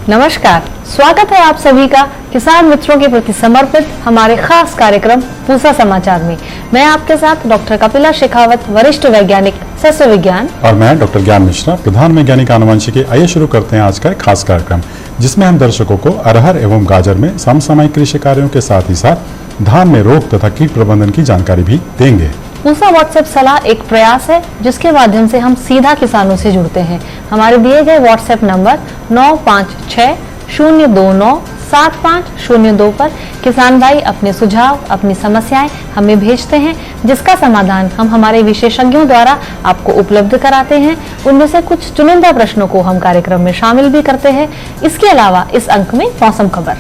नमस्कार, स्वागत है आप सभी का किसान मित्रों के प्रति समर्पित हमारे खास कार्यक्रम पूसा समाचार में। मैं आपके साथ डॉक्टर कपिला शेखावत, वरिष्ठ वैज्ञानिक सस्य विज्ञान, और मैं डॉक्टर ज्ञान मिश्रा, प्रधान वैज्ञानिक आनुवंशिकी। आइए शुरू करते हैं आज का एक खास कार्यक्रम, जिसमें हम दर्शकों को अरहर एवं गाजर में समसामयिक कृषि कार्यों के साथ ही साथ धान में रोग तथा कीट प्रबंधन की जानकारी भी देंगे। पूसा व्हाट्सएप सलाह एक प्रयास है जिसके माध्यम से हम सीधा किसानों से जुड़ते हैं। हमारे दिए गए व्हाट्सएप नंबर 9560297502 पर किसान भाई अपने सुझाव, अपनी समस्याएं हमें भेजते हैं, जिसका समाधान हम हमारे विशेषज्ञों द्वारा आपको उपलब्ध कराते हैं। उनमें से कुछ चुनिंदा प्रश्नों को हम कार्यक्रम में शामिल भी करते हैं। इसके अलावा इस अंक में मौसम खबर।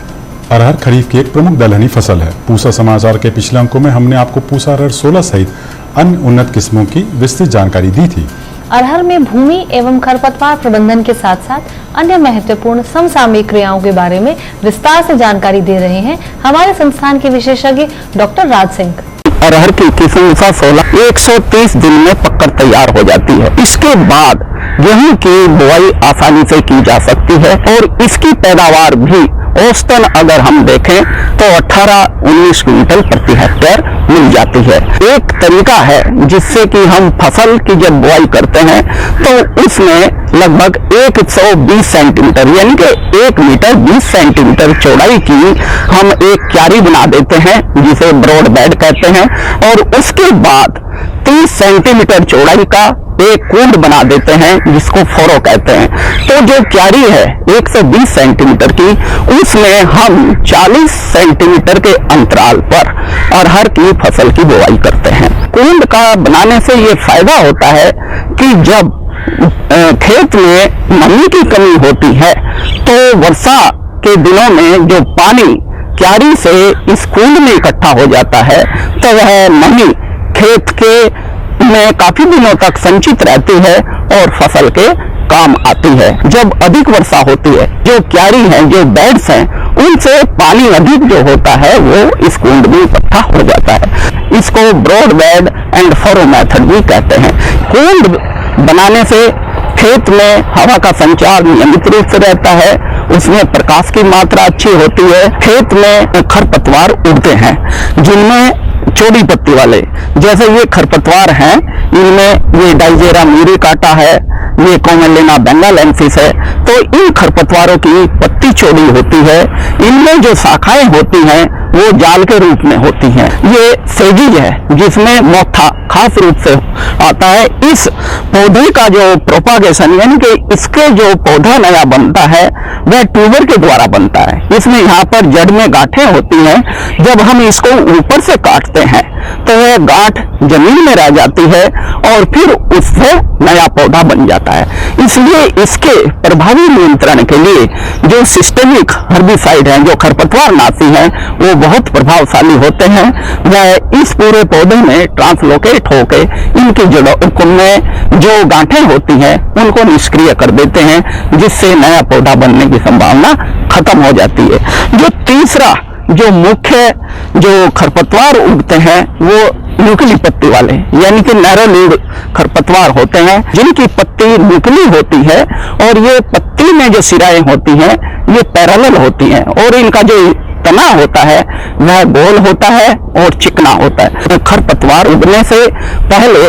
अरहर खरीफ की एक प्रमुख दलहनी फसल है। पूसा समाचार के पिछले अंकों में हमने आपको पूसा अरहर 16 सहित अन्य उन्नत किस्मों की विस्तृत जानकारी दी थी। अरहर में भूमि एवं खरपतवार प्रबंधन के साथ साथ अन्य महत्वपूर्ण समसामयिक क्रियाओं के बारे में विस्तार से जानकारी दे रहे हैं हमारे संस्थान के विशेषज्ञ डॉक्टर राज सिंह। अरहर की किस्म 16 130 दिन में पककर तैयार हो जाती है। इसके बाद गेहूं की बुआई आसानी से की जा सकती है और इसकी पैदावार भी औसतन अगर हम देखें तो 18-19 क्विंटल प्रति हेक्टेयर मिल जाती है। एक तरीका है जिससे कि हम फसल की जब बुआई करते हैं तो उसमें लगभग 120 सेंटीमीटर यानी कि 1 मीटर 20 सेंटीमीटर चौड़ाई की हम एक क्यारी बना देते हैं, जिसे ब्रॉड बेड कहते हैं, और उसके बाद 30 सेंटीमीटर चौड़ाई का एक कुंड बना देते हैं, जिसको फोरो कहते हैं। तो जो क्यारी है 120 सेंटीमीटर की, उसमें हम 40 सेंटीमीटर के अंतराल पर अरहर की फसल की बुआई करते हैं। कुंड का बनाने से ये फायदा होता है कि जब खेत में नमी की कमी होती है तो वर्षा के दिनों में जो पानी क्यारी से इस कुंड में इकट्ठा हो जाता है तो वह नमी खेत के में काफी दिनों तक संचित रहती है और फसल के काम आती है। जब अधिक वर्षा होती है, जो क्यारी हैं, जो बेड्स हैं, उनसे पानी अधिक जो होता है वो इस कुंड में इकट्ठा हो जाता है। इसको broad bed and furrow method भी कहते हैं। कुंड बनाने से खेत में हवा का संचार नियमित रूप से रहता है, उसमें प्रकाश की मात्रा अच्छी होती है। खेत में खरपतवार उगते हैं जिनमें चौड़ी पत्ती वाले, जैसे ये खरपतवार हैं, इनमें ये डाइजेरा म्यूरिकाटा है, ये कोमेलिना बेंगालेंसिस है। तो इन खरपतवारों की पत्ती चौड़ी होती है, इनमें जो शाखाएं होती हैं वो जाल के रूप में होती हैं। ये सेजिज है जिसमें मोथा खास रूप से आता है। इस पौधे का जो प्रोपागेशन यानी कि इसके जो पौधा नया बनता है वह ट्यूबर के द्वारा बनता है। इसमें यहाँ पर जड़ में गांठें होती हैं। जब हम इसको ऊपर से काटते हैं तो वह गांठ जमीन में रह जाती है और फिर उससे नया पौधा बन जाता है। इसलिए इसके प्रभावी नियंत्रण के लिए जो सिस्टेमिक हर्बिसाइड हैं, जो खरपतवार नाशी हैं, वो बहुत प्रभावशाली होते हैं। वह इस पूरे पौधे में ट्रांसलोकेट होकर इनकी जड़ों में जो गांठें होती हैं उनको निष्क्रिय कर देते हैं, जिससे नया पौधा बनने की संभावना खत्म हो जाती है। जो तीसरा जो मुख्य जो खरपतवार उगते हैं वो न्यूक्ली पत्ती वाले यानी कि नैरो लीड खरपतवार होते हैं, जिनकी पत्ती न्यूक्ली होती है और ये पत्ती में जो सिराएं होती हैं ये पैरेलल होती हैं और इनका जो तना होता है वह गोल होता है और चिकना होता है। तो खरपतवार उगने से पहले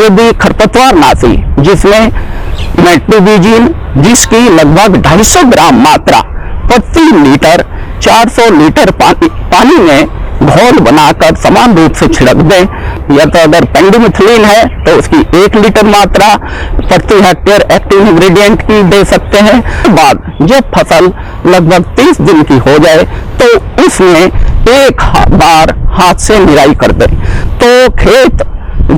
यदि खरपतवार नाशी जिसमें मेट्रोबीजिन जिसकी लगभग 250 ग्राम मात्रा प्रति लीटर 400 लीटर पानी में घोल बनाकर समान रूप से छिड़क दें, या तो अगर पेंडिमिथिलिन है तो उसकी 1 लीटर मात्रा प्रति हेक्टेयर एक्टिव इंग्रेडिएंट की दे सकते हैं। बाद जब फसल लगभग 30 दिन की हो जाए तो उसमें एक बार हाथ से निराई कर दें, तो खेत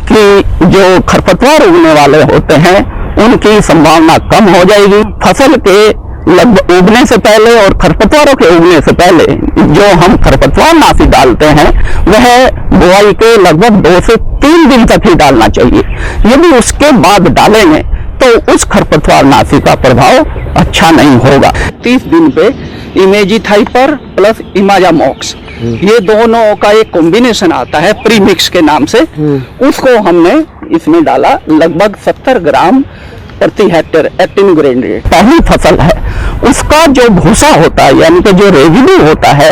की जो खरपतवार उगने वाले होते हैं उनकी संभावना कम हो जाएगी। फसल के लगभग उगने से पहले और खरपतवारों के उगने से पहले जो हम खरपतवार नाशी डालते हैं वह बुआई के लगभग 2 से 3 दिन तक ही डालना चाहिए। यदि उसके बाद डालेंगे तो उस खरपतवार नाशी का प्रभाव अच्छा नहीं होगा। 30 दिन पे इमेजिथाइपर प्लस इमाजामॉक्स ये दोनों का एक कॉम्बिनेशन आता है प्रीमिक्स के नाम से, उसको हमने इसमें डाला। लगभग 70 ग्राम प्रति हेक्टेयर 18 ग्रेड पहली फसल है, उसका जो भूसा होता है यानी कि जो रेजिडू होता है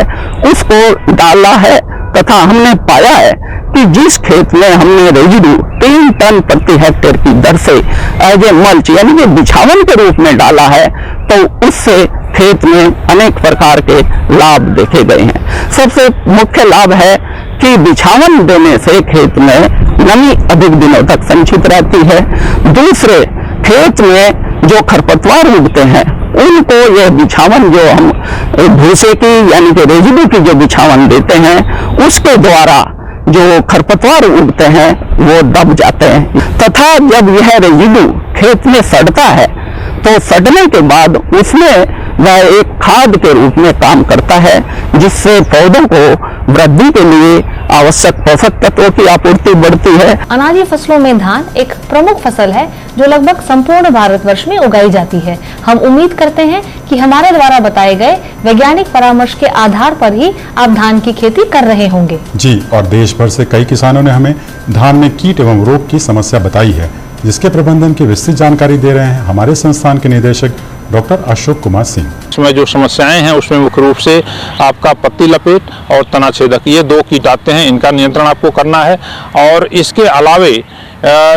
उसको डाला है, तथा हमने पाया है कि जिस खेत में हमने रेजिडू 3 टन प्रति हेक्टेयर की दर से एज ए मल्च यानी कि बिछावन के रूप में डाला है, तो उससे खेत में अनेक प्रकार के लाभ देखे गए हैं। सबसे मुख्य लाभ है कि बिछावन देने से खेत में नमी अधिक दिनों तक संचित रहती है। दूसरे, खेत में जो खरपतवार उगते हैं उनको यह बिछावन जो हम भूसे की यानी कि रेजिडू की जो बिछावन देते हैं उसके द्वारा जो खरपतवार उगते हैं वो दब जाते हैं, तथा जब यह रेजिडू खेत में सड़ता है तो सड़ने के बाद उसमें वह एक खाद के रूप में काम करता है, जिससे पौधों को वृद्धि के लिए आवश्यक पोषक तत्वों की आपूर्ति बढ़ती है। अनाजी फसलों में धान एक प्रमुख फसल है जो लगभग संपूर्ण भारतवर्ष में उगाई जाती है। हम उम्मीद करते हैं कि हमारे द्वारा बताए गए वैज्ञानिक परामर्श के आधार पर ही आप धान की खेती कर रहे होंगे। जी, और देश भर से कई किसानों ने हमें धान में कीट एवं रोग की समस्या बताई है, जिसके प्रबंधन की विस्तृत जानकारी दे रहे हैं हमारे संस्थान के निदेशक डॉक्टर अशोक कुमार सिंह। इसमें जो समस्याएं हैं उसमें मुख्य रूप से आपका पत्ती लपेट और तना छेदक, ये 2 कीट आते हैं, इनका नियंत्रण आपको करना है। और इसके अलावे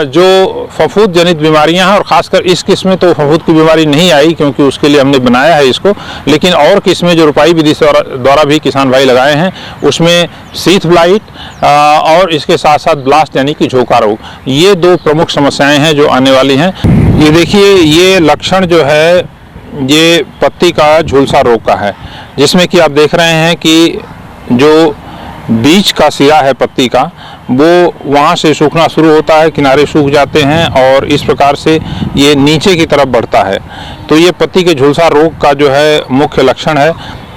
जो फफूंद जनित बीमारियां हैं, और खासकर इस किस्म में तो फफूंद की बीमारी नहीं आई क्योंकि उसके लिए हमने बनाया है इसको, लेकिन और किस्में जो रुपाई विधि से द्वारा भी किसान भाई लगाए हैं उसमें सीथ ब्लाइट और इसके साथ साथ ब्लास्ट यानी कि झोंका रोग, ये 2 प्रमुख समस्याएं हैं जो आने वाली हैं। ये देखिए, ये लक्षण जो है ये पत्ती का झुलसा रोग का है, जिसमें कि आप देख रहे हैं कि जो बीच का सिरा है पत्ती का वो वहाँ से सूखना शुरू होता है, किनारे सूख जाते हैं और इस प्रकार से ये नीचे की तरफ बढ़ता है। तो ये पत्ती के झुलसा रोग का जो है मुख्य लक्षण है।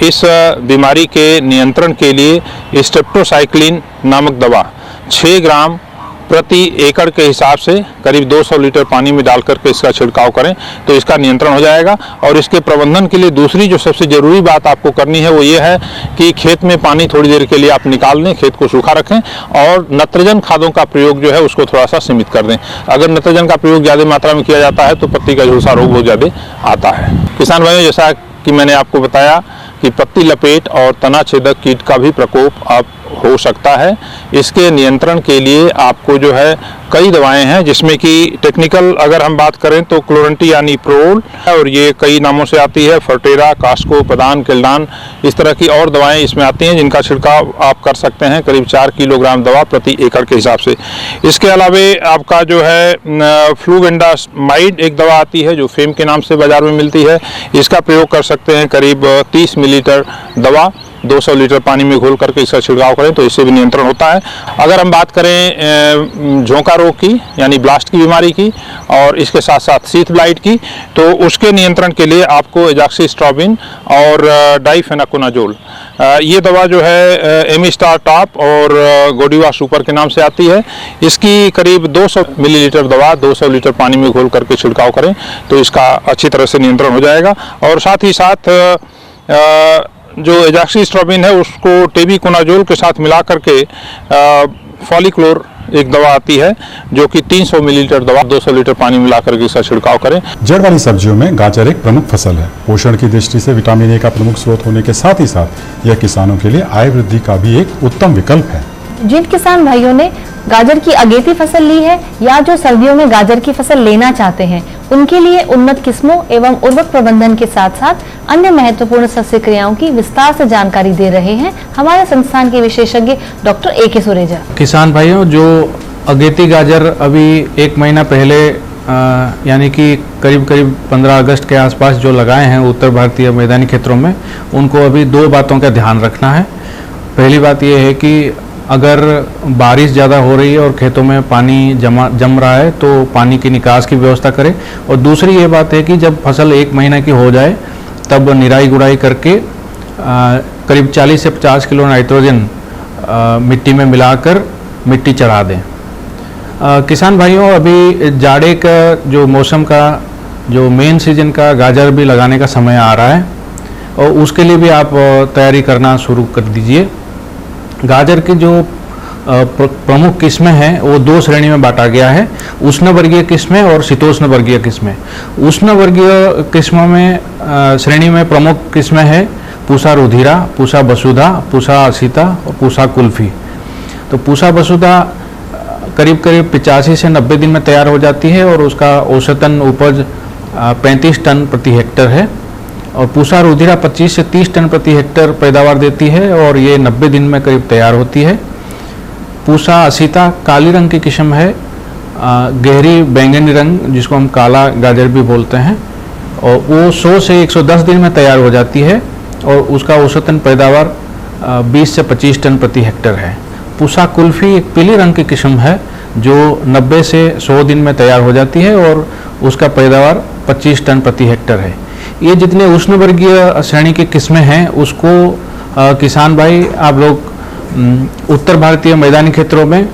इस बीमारी के नियंत्रण के लिए स्ट्रेप्टोसाइक्लिन नामक दवा 6 ग्राम प्रति एकड़ के हिसाब से करीब 200 लीटर पानी में डाल करके इसका छिड़काव करें तो इसका नियंत्रण हो जाएगा। और इसके प्रबंधन के लिए दूसरी जो सबसे ज़रूरी बात आपको करनी है वो ये है कि खेत में पानी थोड़ी देर के लिए आप निकाल लें, खेत को सूखा रखें और नत्रजन खादों का प्रयोग जो है उसको थोड़ा सा सीमित कर दें। अगर नत्रजन का प्रयोग ज़्यादा मात्रा में किया जाता है तो पत्ती का झुलसा रोग बहुत ज़्यादा आता है। किसान भाइयों, जैसा कि मैंने आपको बताया कि पत्ती लपेट और तना छेदक कीट का भी प्रकोप आप हो सकता है। इसके नियंत्रण के लिए आपको जो है कई दवाएं हैं, जिसमें कि टेक्निकल अगर हम बात करें तो क्लोरेंटियानिप्रोल, और ये कई नामों से आती है, फर्टेरा, कास्को, प्रदान, किल्डान, इस तरह की और दवाएं इसमें आती हैं जिनका छिड़काव आप कर सकते हैं करीब 4 किलोग्राम दवा प्रति एकड़ के हिसाब से। इसके अलावे आपका जो है फ्लूवेंडामाइड एक दवा आती है जो फेम के नाम से बाजार में मिलती है, इसका प्रयोग कर सकते हैं करीब 30 मिलीलीटर दवा 200 लीटर पानी में घोल करके इसका छिड़काव करें तो इससे भी नियंत्रण होता है। अगर हम बात करें झोंका रोग की यानी ब्लास्ट की बीमारी की और इसके साथ साथ सीथ ब्लाइट की, तो उसके नियंत्रण के लिए आपको एजॉक्सिस्ट्रोबिन और डाइफेनाकोनाजोल ये दवा जो है एमिस्टार टॉप और गोडिवा सुपर के नाम से आती है। इसकी करीब 200 मिलीलीटर दवा 200 लीटर पानी में घोल करके छिड़काव करें तो इसका अच्छी तरह से नियंत्रण हो जाएगा। और साथ ही साथ जो एजॉक्सिस्ट्रोबिन है उसको टेबिकोनाजोल के साथ मिला करके फॉलिक्लोर एक दवा आती है जो कि 300 मिलीलीटर दवा 200 लीटर पानी मिला करके इसका छिड़काव करें। जड़ वाली सब्जियों में गाजर एक प्रमुख फसल है। पोषण की दृष्टि से विटामिन ए का प्रमुख स्रोत होने के साथ ही साथ यह किसानों के लिए आय वृद्धि का भी एक उत्तम विकल्प है। जिन किसान भाइयों ने गाजर की अगेती फसल ली है या जो सर्दियों में गाजर की फसल लेना चाहते हैं, उनके लिए उन्नत किस्मों एवं उर्वरक प्रबंधन के साथ साथ अन्य महत्वपूर्ण सस्य क्रियाओं की विस्तार से जानकारी दे रहे हैं हमारे संस्थान के विशेषज्ञ डॉक्टर A.K. सुरेजा। किसान भाइयों, जो अगेती गाजर अभी 1 महीना पहले यानी कि करीब 15 अगस्त के आसपास जो लगाए हैं उत्तर भारतीय मैदानी क्षेत्रों में, उनको अभी 2 बातों का ध्यान रखना है। पहली बात यह है कि अगर बारिश ज़्यादा हो रही है और खेतों में पानी जम रहा है तो पानी की निकास की व्यवस्था करें। और दूसरी ये बात है कि जब फसल 1 महीना की हो जाए तब निराई गुड़ाई करके करीब 40 से 50 किलो नाइट्रोजन मिट्टी में मिलाकर मिट्टी चढ़ा दें। किसान भाइयों, अभी जाड़े का जो मौसम का जो मेन सीजन का गाजर भी लगाने का समय आ रहा है और उसके लिए भी आप तैयारी करना शुरू कर दीजिए। गाजर की जो प्रमुख किस्में हैं वो दो श्रेणी में बांटा गया है, उष्ण वर्गीय किस्में और शीतोष्ण वर्गीय किस्में। उष्ण वर्गीय किस्मों में श्रेणी में प्रमुख किस्में हैं पूसा रुधिरा, पूसा वसुधा, पूसा असीता और पूसा कुल्फी। तो पूसा वसुधा करीब करीब 85 से 90 दिन में तैयार हो जाती है और उसका औसतन उपज 35 टन प्रति हेक्टर है, और पूसा रुधिरा 25 से 30 टन प्रति हेक्टर पैदावार देती है और ये 90 दिन में करीब तैयार होती है। पूसा असीता काली रंग की किस्म है, गहरी बैंगनी रंग जिसको हम काला गाजर भी बोलते हैं, और वो 100 से 110 दिन में तैयार हो जाती है और उसका औसतन पैदावार 20 से 25 टन प्रति हेक्टर है। पूसा कुल्फी एक पीली रंग की किस्म है जो 90 से 100 दिन में तैयार हो जाती है और उसका पैदावार 25 टन प्रति हेक्टर है। ये जितने उष्ण वर्गीय श्रेणी की किस्में हैं उसको किसान भाई आप लोग उत्तर भारतीय मैदानी क्षेत्रों में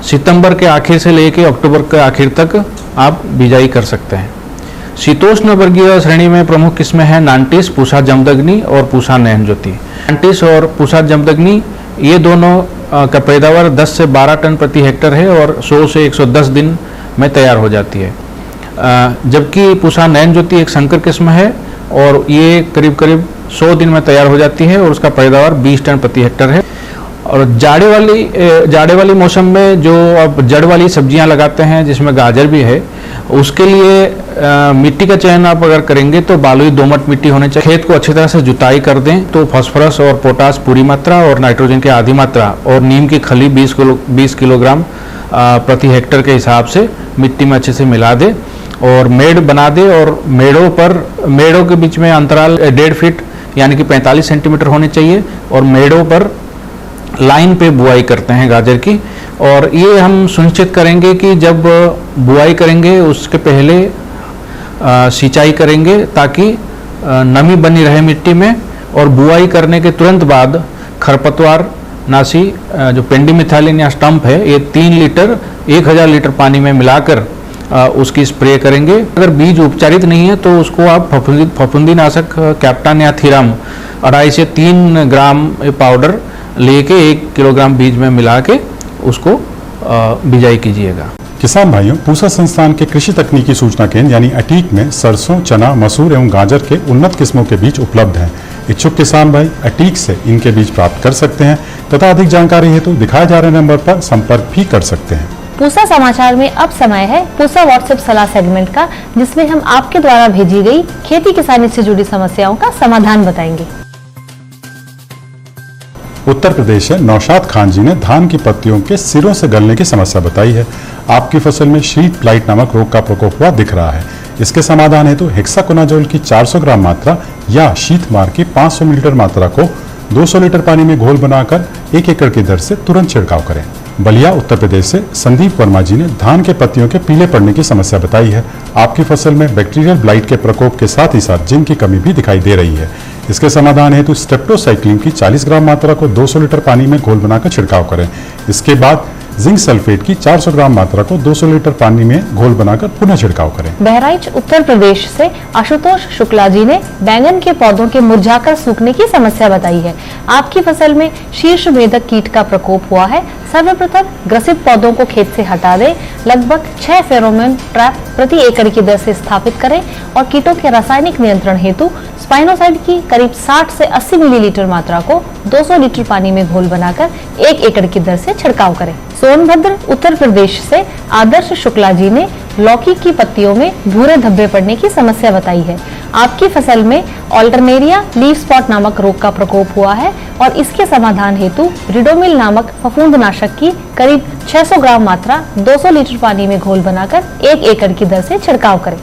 सितंबर के आखिर से लेकर अक्टूबर के आखिर तक आप बिजाई कर सकते हैं। शीतोष्ण वर्गीय श्रेणी में प्रमुख किस्में हैं नांटिस, पूसा जमदग्नि और पूसा नयन ज्योति। नांटिस और पूसा जमदग्नि ये दोनों का पैदावार 10 से 12 टन प्रति हेक्टर है और 100 से 110 दिन में तैयार हो जाती है, जबकि पूसा नयन ज्योति एक संकर किस्म है और ये करीब करीब 100 दिन में तैयार हो जाती है और उसका पैदावार 20 टन प्रति हेक्टर है। और जाड़े वाली मौसम में जो आप जड़ वाली सब्जियां लगाते हैं जिसमें गाजर भी है, उसके लिए मिट्टी का चयन आप अगर करेंगे तो बालुई दोमट मिट्टी होनी चाहिए। खेत को अच्छी तरह से जुताई कर दें तो फास्फोरस और पोटास पूरी मात्रा और नाइट्रोजन की आधी मात्रा और नीम की खली 20 किलोग्राम प्रति हेक्टर के हिसाब से मिट्टी में अच्छे से मिला दे और मेड़ बना दे, और मेड़ों के बीच में अंतराल 1.5 फीट यानी कि 45 सेंटीमीटर होने चाहिए, और मेड़ों पर लाइन पे बुआई करते हैं गाजर की। और ये हम सुनिश्चित करेंगे कि जब बुआई करेंगे उसके पहले सिंचाई करेंगे ताकि नमी बनी रहे मिट्टी में, और बुआई करने के तुरंत बाद खरपतवार नाशी जो पेंडिमिथाइलिन या स्टम्प है ये 3 लीटर 1000 लीटर पानी में मिलाकर उसकी स्प्रे करेंगे। अगर बीज उपचारित नहीं है तो उसको आप फफूंदीनाशक कैप्टन या थीराम 2.5 से 3 ग्राम पाउडर लेके 1 किलोग्राम बीज में मिला के उसको बिजाई कीजिएगा। किसान भाइयों, पूसा संस्थान के कृषि तकनीकी सूचना केंद्र यानी अटीक में सरसों, चना, मसूर एवं गाजर के उन्नत किस्मों के बीज उपलब्ध हैं। इच्छुक किसान भाई अटीक से इनके बीज प्राप्त कर सकते हैं तथा अधिक जानकारी हेतु दिखाए जा रहे नंबर पर संपर्क भी कर सकते हैं। पूसा समाचार में अब समय है पूसा व्हाट्सएप सलाह सेगमेंट का, जिसमें हम आपके द्वारा भेजी गई खेती किसानी से जुड़ी समस्याओं का समाधान बताएंगे। उत्तर प्रदेश है नौशाद खान जी ने धान की पत्तियों के सिरों से गलने की समस्या बताई है। आपकी फसल में शीट प्लाइट नामक रोग का प्रकोप हुआ दिख रहा है। इसके समाधान हेतु हेक्साकोनाजोल की 400 ग्राम मात्रा या शीत मार की 500 मिलीलीटर मात्रा को 200 लीटर पानी में घोल बनाकर 1 एकड़ की दर से तुरंत छिड़काव करें। बलिया उत्तर प्रदेश से संदीप वर्मा जी ने धान के पत्तियों के पीले पड़ने की समस्या बताई है। आपकी फसल में बैक्टीरियल ब्लाइट के प्रकोप के साथ ही साथ जिंक की कमी भी दिखाई दे रही है। इसके समाधान हेतु स्टेप्टोसाइक्लिन की 40 ग्राम मात्रा को 200 लीटर पानी में घोल बनाकर छिड़काव करें। इसके बाद जिंक सल्फेट की 400 ग्राम मात्रा को 200 लीटर पानी में घोल बनाकर पुनः छिड़काव करें। बहराइच उत्तर प्रदेश से आशुतोष शुक्ला जी ने बैंगन के पौधों के मुरझाकर सूखने की समस्या बताई है। आपकी फसल में शीर्ष भेदक कीट का प्रकोप हुआ है। सर्वप्रथम ग्रसित पौधों को खेत से हटा दें। लगभग 6 फेरोमोन ट्रैप प्रति एकड़ की दर से स्थापित करें और कीटों के रासायनिक नियंत्रण हेतु स्पाइनोसाइड की करीब 60 से 80 मिलीलीटर मात्रा को 200 लीटर पानी में घोल बनाकर 1 एकड़ की दर से छिड़काव करें। सोनभद्र उत्तर प्रदेश से आदर्श शुक्ला जी ने लौकी की पत्तियों में भूरे धब्बे पड़ने की समस्या बताई है। आपकी फसल में ऑल्टरनेरिया लीफ स्पॉट नामक रोग का प्रकोप हुआ है और इसके समाधान हेतु रिडोमिल नामक फफूंदनाशक की करीब 600 ग्राम मात्रा 200 लीटर पानी में घोल बनाकर 1 एकड़ की दर से छिड़काव करें।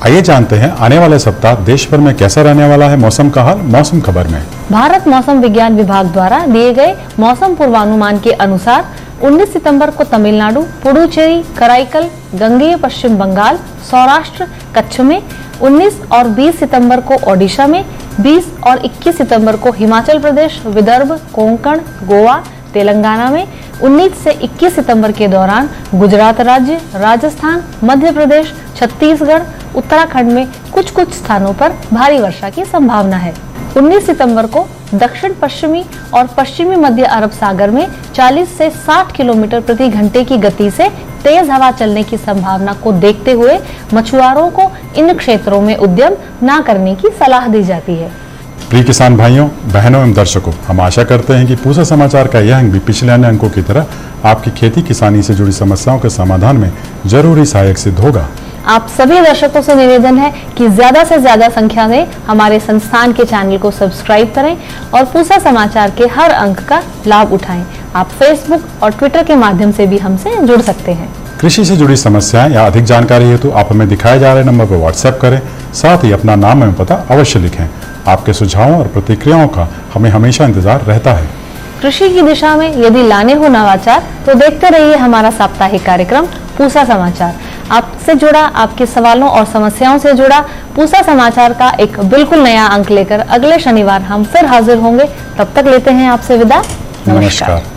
आइए जानते हैं आने वाले सप्ताह देश भर में कैसा रहने वाला है मौसम का हाल मौसम खबर में। भारत मौसम विज्ञान विभाग द्वारा दिए गए मौसम पूर्वानुमान के अनुसार 19 सितंबर को तमिलनाडु, पुडुचेरी, कराईकल, गंगेय पश्चिम बंगाल, सौराष्ट्र, कच्छ में, 19 और 20 सितंबर को ओडिशा में, 20 और 21 सितंबर को हिमाचल प्रदेश, विदर्भ, कोंकण, गोवा, तेलंगाना में 19 से 21 सितंबर के दौरान गुजरात राज्य, राजस्थान, मध्य प्रदेश, छत्तीसगढ़, उत्तराखंड में कुछ कुछ स्थानों पर भारी वर्षा की संभावना है। 19 सितंबर को दक्षिण पश्चिमी और पश्चिमी मध्य अरब सागर में 40 से 60 किलोमीटर प्रति घंटे की गति से तेज हवा चलने की संभावना को देखते हुए मछुआरों को इन क्षेत्रों में उद्यम न करने की सलाह दी जाती है। प्रिय किसान भाइयों, बहनों एवं दर्शकों, हम आशा करते हैं कि पूसा समाचार का यह अंक भी पिछले अन्य अंकों की तरह आपकी खेती किसानी से जुड़ी समस्याओं के समाधान में जरूरी सहायक सिद्ध होगा। आप सभी दर्शकों से निवेदन है कि ज्यादा से ज्यादा संख्या में हमारे संस्थान के चैनल को सब्सक्राइब करें और पूसा समाचार के हर अंक का लाभ उठाएं। आप फेसबुक और ट्विटर के माध्यम से भी हमसे जुड़ सकते हैं। कृषि से जुड़ी समस्याएं या अधिक जानकारी हेतु आप हमें दिखाए जा रहे नंबर पर व्हाट्सएप करें। साथ ही अपना नाम एवं पता अवश्य लिखें। आपके सुझावों और प्रतिक्रियाओं का हमें हमेशा इंतजार रहता है। कृषि की दिशा में यदि लाने हो नवाचार तो देखते रहिए हमारा साप्ताहिक कार्यक्रम पूसा समाचार। आपसे जुड़ा, आपके सवालों और समस्याओं से जुड़ा पूसा समाचार का एक बिल्कुल नया अंक लेकर अगले शनिवार हम फिर हाजिर होंगे। तब तक लेते हैं आपसे विदा। नमस्कार।